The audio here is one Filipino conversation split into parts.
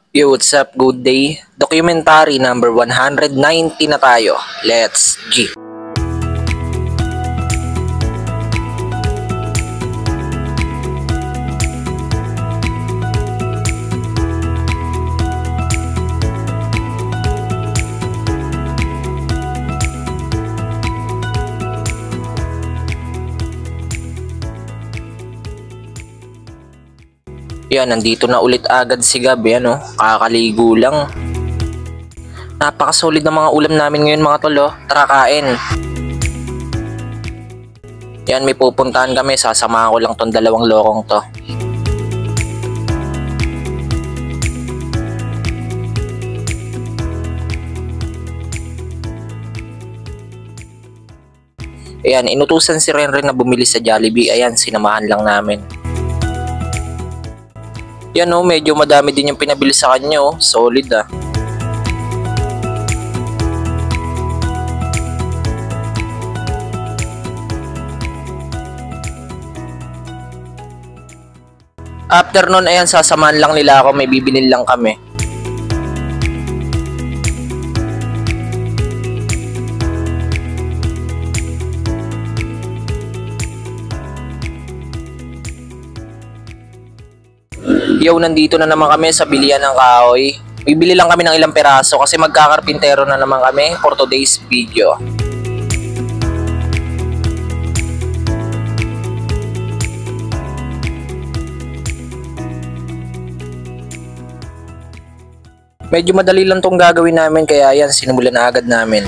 Yo, what's up? Good day. Documentary number 190 na tayo. Let's G. Yan, nandito na ulit agad si Gab, ano, kakaligo lang. Napakasolid ng mga ulam namin ngayon mga tol, oh. Tara kain. Yan, may pupuntahan kami, sasamahan ko lang tong dalawang lokong to. Ayan, inutusan si Renren na bumili sa Jollibee, ayan, sinamahan lang namin. Yan oh, medyo madami din yung pinabili sa kanya oh. Solid ah. After nun, ayan, sasamahan lang nila ako. May bibilin lang kami. Yo, nandito na naman kami sa bilihan ng kahoy. Bibili lang kami ng ilang peraso kasi magkakarpintero na naman kami for today's video. Medyo madali lang tong gagawin namin kaya yan, sinimulan na agad namin.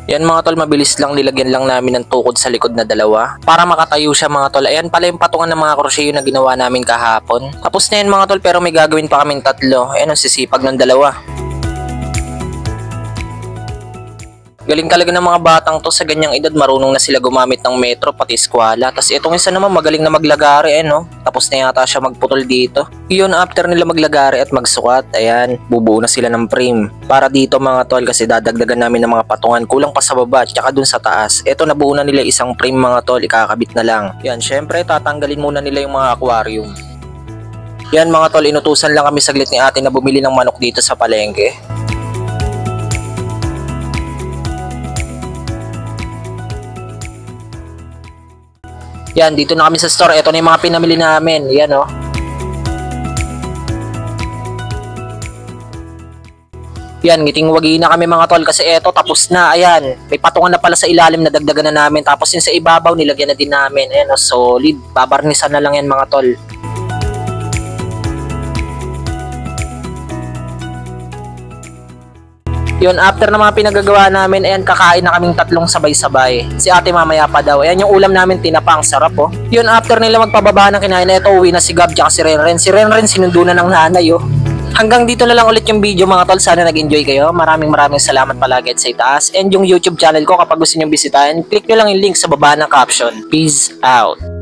Yan mga tol, mabilis lang, nilagyan lang namin ng tukod sa likod na dalawa para makatayo siya mga tol. Ayan pala yung patungan ng mga crochet na ginawa namin kahapon. Tapos na yan mga tol, pero may gagawin pa kaming tatlo. Ayan ang sisipag ng dalawa. Galing talaga ng mga batang to, sa ganyang edad marunong na sila gumamit ng metro pati eskwela. Tapos itong isa naman magaling na maglagari no. Tapos na yata siya magputol dito. Yun, after nila maglagari at magsukat, ayan, bubuo na sila ng frame. Para dito mga tol, kasi dadagdagan namin ng mga patungan, kulang pa sa baba at saka dun sa taas. Ito, nabuo na nila isang frame mga tol, ikakabit na lang. Yan, syempre tatanggalin muna nila yung mga aquarium. Yan mga tol, inutusan lang kami saglit ni ate na bumili ng manok dito sa palengke. Yan, dito na kami sa store. Ito na yung mga pinamili namin. Yan oh. Yan, ngiting wagi na kami mga tol kasi eto tapos na. Ayan, may patungan na pala sa ilalim na dagdagan na namin. Tapos yung sa ibabaw nilagyan na din namin. Ayan oh, solid. Babarnisan na lang yan mga tol. Yun, after na mga pinagagawa namin, ayan, kakain na kaming tatlong sabay-sabay. Si ate mamaya pa daw. Ayan yung ulam namin, tinapa, ang sarap oh. Yun, after nila magpababa ng kinain na ito, uwi na si Gab tsaka si Renren. Si Renren sinundo na ng nanay oh. Hanggang dito na lang ulit yung video mga tol. Sana nag-enjoy kayo. Maraming salamat palagi at sa itaas. And yung YouTube channel ko, kapag gusto nyo bisitahin, click nyo lang yung link sa baba ng caption. Peace out.